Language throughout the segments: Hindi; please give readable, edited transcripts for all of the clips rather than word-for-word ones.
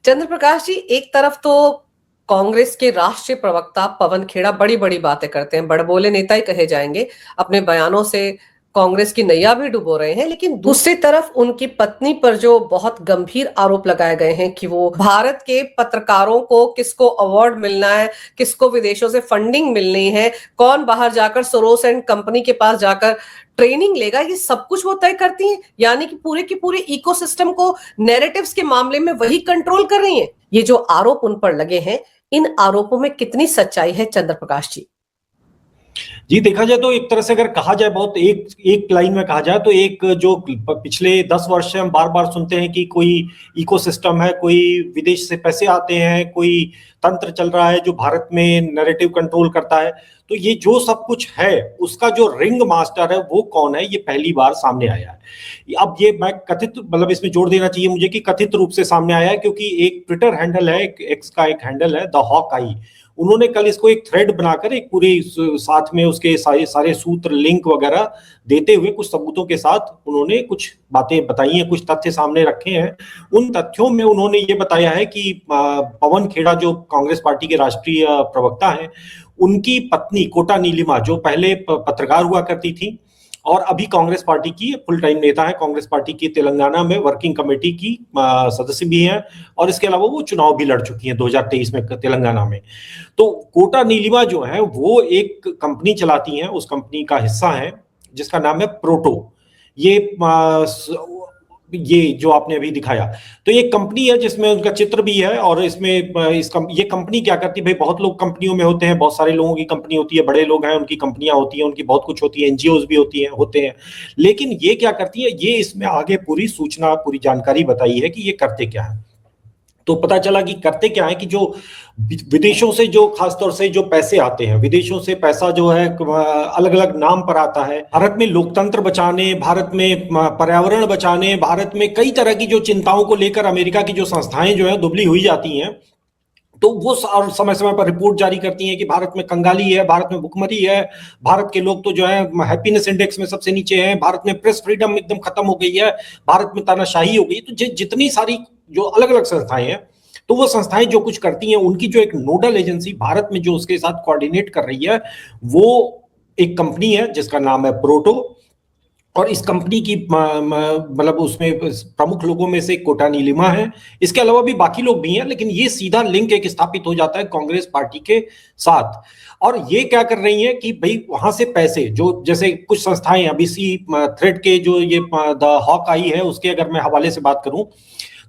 चंद्र प्रकाश जी, एक तरफ तो कांग्रेस के राष्ट्रीय प्रवक्ता पवन खेड़ा बड़ी बड़ी बातें करते हैं, बड़बोले नेता ही कहे जाएंगे। अपने बयानों से कांग्रेस की नैया भी डुबो रहे हैं, लेकिन दूसरी तरफ उनकी पत्नी पर जो बहुत गंभीर आरोप लगाए गए हैं कि वो भारत के पत्रकारों को किसको अवार्ड मिलना है, किसको विदेशों से फंडिंग मिलनी है, कौन बाहर जाकर सोरोस एंड कंपनी के पास जाकर ट्रेनिंग लेगा, ये सब कुछ वो तय करती हैं। यानी कि पूरे के पूरे इकोसिस्टम को नैरेटिव्स के मामले में वही कंट्रोल कर रही हैं। ये जो आरोप उन पर लगे हैं, इन आरोपों में कितनी सच्चाई है चंद्र प्रकाश जी? जी, देखा जाए तो एक तरह से अगर कहा जाए, बहुत एक एक लाइन में कहा जाए तो एक जो पिछले 10 वर्ष से हम बार बार सुनते हैं कि कोई इकोसिस्टम है, कोई विदेश से पैसे आते हैं, कोई तंत्र चल रहा है जो भारत में नैरेटिव कंट्रोल करता है। तो ये जो सब कुछ है उसका जो रिंग मास्टर है वो कौन है, ये पहली बार सामने आया है। अब ये मैं कथित, मतलब इसमें जोड़ देना चाहिए मुझे कि कथित रूप से सामने आया है, क्योंकि एक ट्विटर हैंडल है, एक एक्स का एक हैंडल है द हॉक आई, उन्होंने कल इसको एक थ्रेड बनाकर एक पूरी साथ में उसके सारे सारे सूत्र लिंक वगैरह देते हुए कुछ सबूतों के साथ उन्होंने कुछ बातें बताई हैं, कुछ तथ्य सामने रखे हैं। उन तथ्यों में उन्होंने ये बताया है कि पवन खेड़ा जो कांग्रेस पार्टी के राष्ट्रीय प्रवक्ता हैं, उनकी पत्नी कोटा नीलिमा जो पहले पत्रकार हुआ करती थी और अभी कांग्रेस पार्टी की फुल टाइम नेता है, कांग्रेस पार्टी की तेलंगाना में वर्किंग कमेटी की सदस्य भी हैं, और इसके अलावा वो चुनाव भी लड़ चुकी हैं 2023 में तेलंगाना में। तो कोटा नीलिमा जो है वो एक कंपनी चलाती हैं, उस कंपनी का हिस्सा है जिसका नाम है प्रोटो। ये जो आपने अभी दिखाया, तो ये कंपनी है जिसमें उनका चित्र भी है, और इसमें ये कंपनी क्या करती है भाई, बहुत लोग कंपनियों में होते हैं, बहुत सारे लोगों की कंपनी होती है, बड़े लोग हैं उनकी कंपनियां होती हैं, उनकी बहुत कुछ होती है, एनजीओज भी होते हैं। लेकिन ये क्या करती है, ये इसमें आगे पूरी सूचना, पूरी जानकारी बताई है कि ये करते क्या है। तो पता चला कि करते क्या है कि जो विदेशों से, जो खासतौर से जो पैसे आते हैं विदेशों से, पैसा जो है अलग अलग नाम पर आता है, भारत में लोकतंत्र बचाने, भारत में पर्यावरण बचाने, भारत में कई तरह की जो चिंताओं को लेकर अमेरिका की जो संस्थाएं जो है दुबली हुई जाती हैं, तो वो समय समय पर रिपोर्ट जारी करती हैं कि भारत में कंगाली है, भारत में भुखमरी है, भारत के लोग तो जो है हैप्पीनेस इंडेक्स में सबसे नीचे हैं, भारत में प्रेस फ्रीडम एकदम खत्म हो गई है, भारत में तानाशाही हो गई। तो जितनी सारी जो अलग अलग संस्थाएं हैं, तो वो संस्थाएं जो कुछ करती हैं, उनकी जो एक नोडल एजेंसी भारत में जो उसके साथ कोऑर्डिनेट कर रही है, वो एक कंपनी है जिसका नाम है प्रोटो। और इस कंपनी की मतलब उसमें प्रमुख लोगों में से कोटा नीलिमा है, इसके अलावा भी बाकी लोग भी हैं, लेकिन ये सीधा लिंक एक स्थापित हो जाता है कांग्रेस पार्टी के साथ। और ये क्या कर रही हैं कि भाई वहां से पैसे, जो जैसे कुछ संस्थाएं, अभी इसी थ्रेड के जो ये द हॉक आई है उसके अगर मैं हवाले से बात करूं,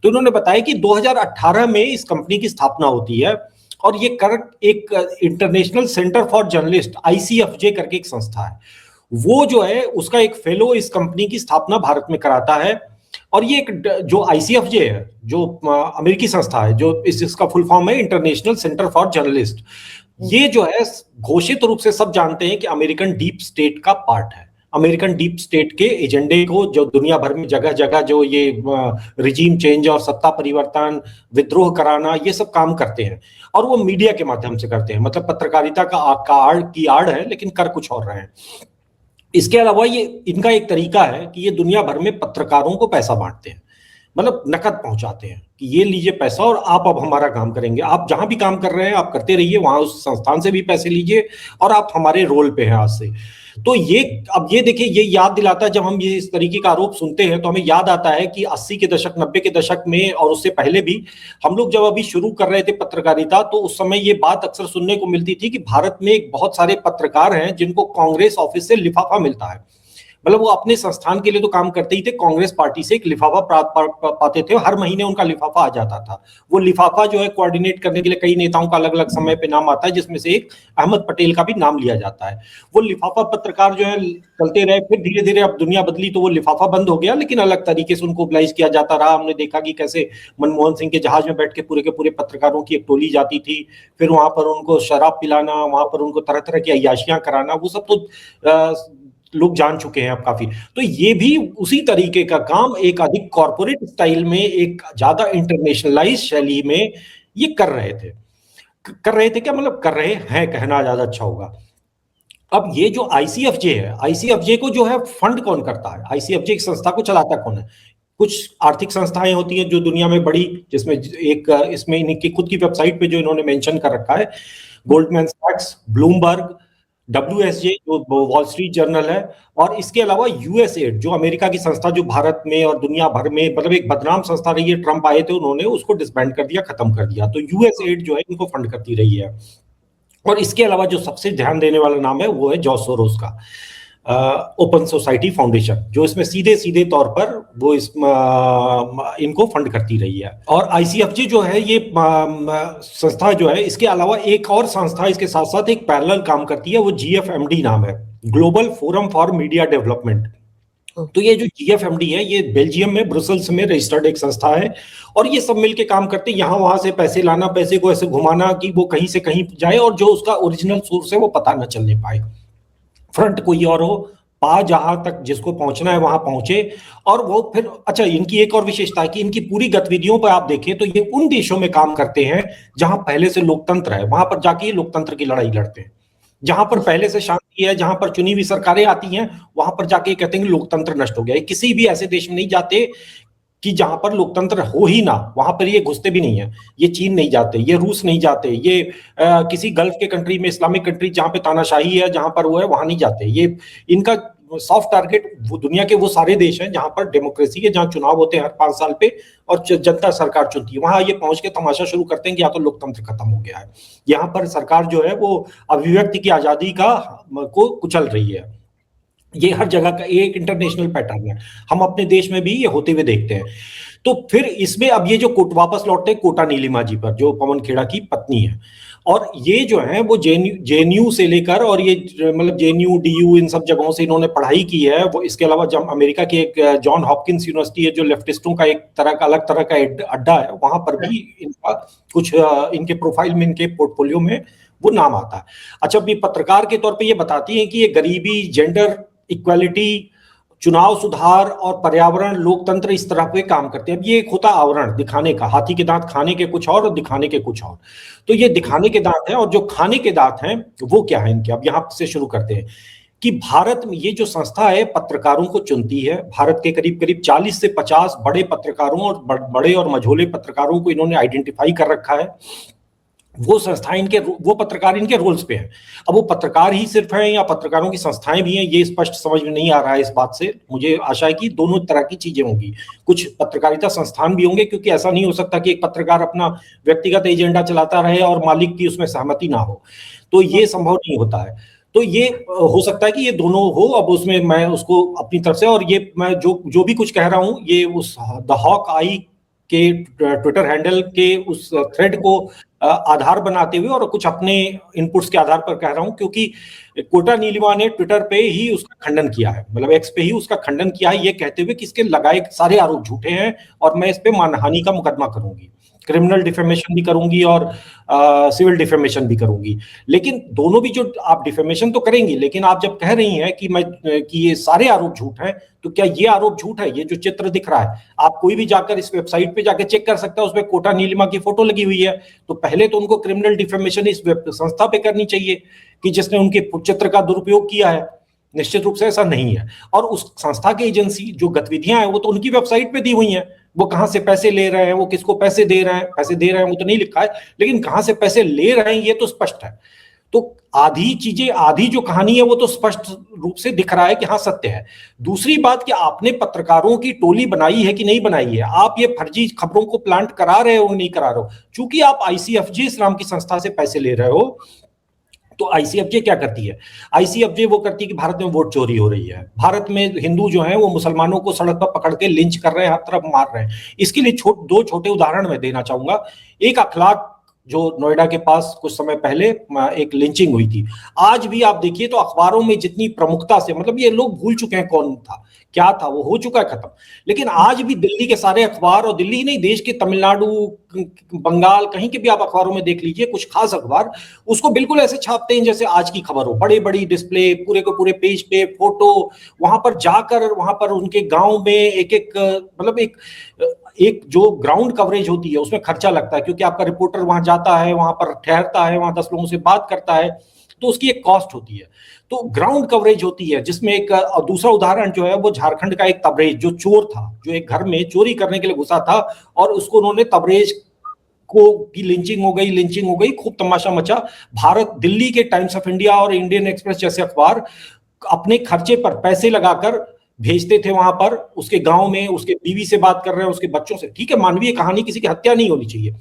तो उन्होंने बताया कि 2018 में इस कंपनी की स्थापना होती है, और ये एक international centre for journalist ICFJ करके एक संस्था है, वो जो है उसका एक फेलो इस कंपनी की स्थापना भारत में कराता है। और ये एक जो ICFJ है, जो अमेरिकी संस्था है, जो इसका फुल फॉर्म है इंटरनेशनल सेंटर फॉर जर्नलिस्ट, ये जो है घोषित रूप से सब जानते हैं कि अमेरिकन डीप स्टेट का पार्ट है। अमेरिकन डीप स्टेट के एजेंडे को जो दुनिया भर में जगह जगह जो ये रिजीम चेंज और सत्ता परिवर्तन, विद्रोह कराना, ये सब काम करते हैं, और वो मीडिया के माध्यम से करते हैं। मतलब पत्रकारिता की आड़ है, लेकिन कर कुछ और रहे हैं। इसके अलावा ये इनका एक तरीका है कि ये दुनिया भर में पत्रकारों को पैसा बांटते हैं, मतलब नकद पहुंचाते हैं कि ये लीजिए पैसा और आप अब हमारा काम करेंगे, आप जहां भी काम कर रहे हैं आप करते रहिए, वहां उस संस्थान से भी पैसे लीजिए और आप हमारे रोल पे हैं आज से। तो ये, अब ये देखिए, ये याद दिलाता है, जब हम ये इस तरीके का आरोप सुनते हैं तो हमें याद आता है कि 80 के दशक, 90 के दशक में और उससे पहले भी हम लोग जब अभी शुरू कर रहे थे पत्रकारिता, तो उस समय ये बात अक्सर सुनने को मिलती थी कि भारत में बहुत सारे पत्रकार हैं जिनको कांग्रेस ऑफिस से लिफाफा मिलता है। मतलब वो अपने संस्थान के लिए तो काम करते ही थे, कांग्रेस पार्टी से एक लिफाफा पाते थे, हर महीने उनका लिफाफा आ जाता था। वो लिफाफा जो है कोऑर्डिनेट करने के लिए कई नेताओं का अलग अलग समय पे नाम आता है, जिसमें से एक अहमद पटेल का भी नाम लिया जाता है। वो लिफाफा पत्रकार जो है चलते रहे, फिर धीरे धीरे अब दुनिया बदली तो वो लिफाफा बंद हो गया, लेकिन अलग तरीके से उनको मोबिलाइज किया जाता रहा। हमने देखा कि कैसे मनमोहन सिंह के जहाज में बैठ के पूरे पत्रकारों की एक टोली जाती थी, फिर वहां पर उनको शराब पिलाना, वहां पर उनको तरह तरह की अय्याशियां कराना, वो सब तो लोग जान चुके हैं अब काफी। तो ये भी उसी तरीके का काम एक अधिक कॉर्पोरेट स्टाइल में, एक ज्यादा इंटरनेशनलाइज शैली में ये कर रहे थे क्या, मतलब कर रहे हैं, कहना ज्यादा अच्छा होगा। अब ये जो ICFJ है, ICFJ को जो है फंड कौन करता है, ICFJ की संस्था को चलाता कौन है? कुछ आर्थिक संस्थाएं होती हैं जो दुनिया में बड़ी, जिसमें एक इसमें इनकी खुद की वेबसाइट पे जो इन्होंने मेंशन कर रखा है, गोल्डमैन सैक्स, ब्लूमबर्ग, WSJ जो वॉल स्ट्रीट जर्नल है, और इसके अलावा यूएसएड जो अमेरिका की संस्था जो भारत में और दुनिया भर में मतलब एक बदनाम संस्था रही है, ट्रंप आए थे उन्होंने उसको डिसबैंड कर दिया, खत्म कर दिया, तो यूएसएड जो है इनको फंड करती रही है। और इसके अलावा जो सबसे ध्यान देने वाला नाम है वो है जॉर्ज सोरोस का ओपन सोसाइटी फाउंडेशन, जो इसमें सीधे सीधे तौर पर वो इनको फंड करती रही है। और आईसीएफजे जो है ये संस्था जो है, इसके अलावा एक और संस्था इसके साथ साथ एक पैरेलल काम करती है, वो GFMD नाम है, global forum for media development. तो ये जो GFMD है ये बेल्जियम में ब्रुसेल्स में रजिस्टर्ड एक संस्था है, और ये सब मिलके काम करते हैं, यहाँ वहां से पैसे लाना, पैसे को ऐसे घुमाना कि वो कहीं से कहीं जाए और जो उसका ओरिजिनल सोर्स है वो पता न चलने पाए, फ्रंट कोई और हो, पा जहां तक जिसको पहुंचना है वहां पहुंचे। और वो फिर अच्छा, इनकी एक और विशेषता है कि इनकी पूरी गतिविधियों पर आप देखें तो ये उन देशों में काम करते हैं जहां पहले से लोकतंत्र है, वहां पर जाके ये लोकतंत्र की लड़ाई लड़ते हैं। जहां पर पहले से शांति है, जहां पर चुनी हुई सरकारें आती हैं, वहां पर जाके कहते हैं कि लोकतंत्र नष्ट हो गया। किसी भी ऐसे देश में नहीं जाते कि जहां पर लोकतंत्र हो ही ना, वहां पर ये घुसते भी नहीं है। ये चीन नहीं जाते, ये रूस नहीं जाते, ये किसी गल्फ के कंट्री में, इस्लामिक कंट्री जहां पे तानाशाही है, जहां पर वो है वहां नहीं जाते। ये इनका सॉफ्ट टारगेट वो दुनिया के वो सारे देश हैं जहां पर डेमोक्रेसी है, जहां चुनाव होते हैं हर 5 साल पे और जनता सरकार चुनती है, वहां ये पहुंच के तमाशा शुरू करते हैं कि या तो लोकतंत्र खत्म हो गया है, यहाँ पर सरकार जो है वो अभिव्यक्ति की आजादी को कुचल रही है। ये हर जगह का एक इंटरनेशनल पैटर्न है, हम अपने देश में भी ये होते हुए देखते हैं। तो फिर इसमें अब ये जो वापस लौटते हैं कोटा नीलिमा जी पर, जो पवन खेड़ा की पत्नी है, और ये जो है वो जेएनयू से लेकर और ये मतलब जेएनयू डीयू इन सब जगहों से इन्होंने पढ़ाई की है। वो इसके अलावा जब अमेरिका की एक जॉन हॉपकिंस यूनिवर्सिटी है जो लेफ्टिस्टों का एक तरह का अलग तरह का अड्डा है, वहां पर भी इनका कुछ इनके प्रोफाइल में, इनके पोर्टफोलियो में वो नाम आता है। अच्छा, अभी पत्रकार के तौर पर ये बताती है कि ये गरीबी, जेंडर इक्वालिटी, चुनाव सुधार और पर्यावरण, लोकतंत्र, इस तरह के काम करते हैं। अब ये एक होता आवरण दिखाने का, हाथी के दांत खाने के कुछ और दिखाने के कुछ और। तो ये दिखाने के दांत हैं, और जो खाने के दांत हैं वो क्या है इनके, अब यहां से शुरू करते हैं कि भारत में ये जो संस्था है पत्रकारों को चुनती है। भारत के करीब करीब 40 से 50 बड़े पत्रकारों और बड़े और मझोले पत्रकारों को इन्होंने आइडेंटिफाई कर रखा है। वो संस्थाएं इनके, वो पत्रकार इनके रोल्स पे हैं। अब वो पत्रकार ही सिर्फ हैं या पत्रकारों की संस्थाएं भी हैं, ये स्पष्ट समझ में नहीं आ रहा है इस बात से। मुझे आशा है कि दोनों तरह की चीजें होंगी, कुछ पत्रकारिता संस्थान भी होंगे, क्योंकि ऐसा नहीं हो सकता कि एक पत्रकार अपना व्यक्तिगत एजेंडा चलाता रहे और मालिक की उसमें सहमति ना हो, तो ये संभव नहीं होता है। तो ये हो सकता है कि ये दोनों हो। अब उसमें मैं उसको अपनी तरफ से, और ये मैं जो भी कुछ कह रहा हूं ये उस द हॉक आई के ट्विटर हैंडल के उस थ्रेड को आधार बनाते हुए और कुछ अपने इनपुट्स के आधार पर कह रहा हूं, क्योंकि कोटा नीलिमा ने ट्विटर पे ही उसका खंडन किया है, मतलब एक्स पे ही उसका खंडन किया है, ये कहते हुए कि इसके लगाए सारे आरोप झूठे हैं और मैं इस पे मानहानि का मुकदमा करूंगी, क्रिमिनल डिफेमेशन भी करूंगी और सिविल डिफेमेशन भी करूंगी। लेकिन दोनों भी, जो आप डिफेमेशन तो करेंगी, लेकिन आप जब कह रही हैं कि ये सारे आरोप झूठ हैं, तो क्या ये आरोप झूठ है? ये जो चित्र दिख रहा है, आप कोई भी जाकर इस वेबसाइट पे जाकर चेक कर सकता है, उसमें कोटा नीलिमा की फोटो लगी हुई है। तो पहले तो उनको क्रिमिनल डिफेमेशन इस संस्था पे करनी चाहिए कि जिसने उनके चित्र का दुरुपयोग किया है। निश्चित रूप से ऐसा नहीं है, और उस संस्था की एजेंसी जो गतिविधियां हैं वो तो उनकी वेबसाइट पे दी हुई हैं। वो कहां से पैसे ले रहे हैं, वो किसको पैसे दे रहे हैं, पैसे दे रहे हैं वो तो नहीं लिखा है, लेकिन कहां से पैसे ले रहे हैं ये तो स्पष्ट है। तो आधी चीजें, आधी जो कहानी है वो तो स्पष्ट रूप से दिख रहा है कि हाँ सत्य है। दूसरी बात कि आपने पत्रकारों की टोली बनाई है कि नहीं बनाई है, आप ये फर्जी खबरों को प्लांट करा रहे हो नहीं करा रहे हो। चूंकि आप आईसीएफजे नाम की संस्था से पैसे ले रहे हो, तो आईसीएफजे क्या करती है? आईसीएफजे वो करती है कि भारत में वोट चोरी हो रही है, भारत में हिंदू जो है वो मुसलमानों को सड़क पर पकड़ के लिंच कर रहे हैं, हर तरफ मार रहे हैं। इसके लिए दो छोटे उदाहरण मैं देना चाहूंगा। एक अखलाक, जो नोएडा के पास कुछ समय पहले एक लिंचिंग हुई थी, आज भी आप देखिए तो अखबारों में जितनी प्रमुखता से, मतलब ये लोग भूल चुके हैं कौन था क्या था, वो हो चुका है खत्म, लेकिन आज भी दिल्ली के सारे अखबार, और दिल्ली ही नहीं देश के तमिलनाडु, बंगाल, कहीं के भी आप अखबारों में देख लीजिए, कुछ खास अखबार उसको बिल्कुल ऐसे छापते हैं जैसे आज की खबर हो। बड़ी बड़ी डिस्प्ले, पूरे को पूरे पेज पे फोटो, वहां पर जाकर वहां पर उनके गांव में एक एक मतलब एक जो ग्राउंड कवरेज होती है उसमें खर्चा लगता है, क्योंकि आपका रिपोर्टर वहां जाता है, वहां पर ठहरता है, वहां 10 लोगों से बात करता है। तो उसकी एक कॉस्ट होती है। तो ग्राउंड कवरेज होती है, जिसमें एक दूसरा उदाहरण जो है वो झारखंड का एक तबरेज जो चोर था, जो एक घर में चोरी करने के लिए घुसा था और उसको उन्होंने तबरेज को की लिंचिंग हो गई, खूब तमाशा मचा। भारत दिल्ली के टाइम्स ऑफ इंडिया और इंडियन एक्सप्रेस जैसे अखबार अपने खर्चे पर पैसे लगाकर भेजते थे वहां पर, उसके गांव में उसके बीवी से बात कर रहे हैं, उसके बच्चों से। ठीक है, मानवीय कहानी, किसी की हत्या नहीं होनी चाहिए,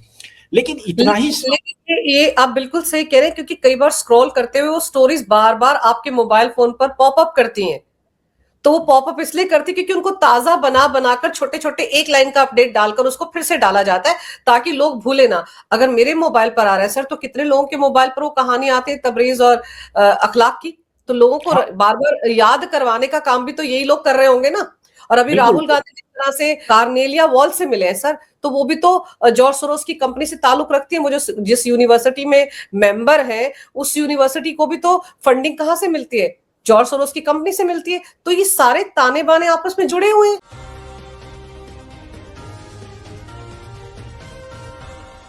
लेकिन इतना ही। लेकिन ये आप बिल्कुल सही कह रहे हैं, क्योंकि कई बार स्क्रॉल करते हुए वो स्टोरीज बार बार आपके मोबाइल फोन पर पॉपअप करती हैं। तो वो पॉपअप इसलिए करती क्योंकि उनको ताजा बना बनाकर छोटे छोटे एक लाइन का अपडेट डालकर उसको फिर से डाला जाता है, ताकि लोग भूले ना। अगर मेरे मोबाइल पर आ रहा है सर, तो कितने लोगों के मोबाइल पर वो कहानी आती है तबरेज और अखलाक की। तो लोगों को हाँ, बार बार याद करवाने का काम भी तो यही लोग कर रहे होंगे ना। और अभी बिल्कुल। राहुल गांधी जिस तरह से कार्नेलिया वॉल से मिले हैं सर, तो वो भी तो जॉर्ज सोरोस की कंपनी से ताल्लुक रखती है। मुझे जिस यूनिवर्सिटी में मेंबर है, उस यूनिवर्सिटी को भी तो फंडिंग कहां से मिलती है? जॉर्ज सोरोस की कंपनी से मिलती है। तो ये सारे ताने बाने आपस में जुड़े हुए हैं।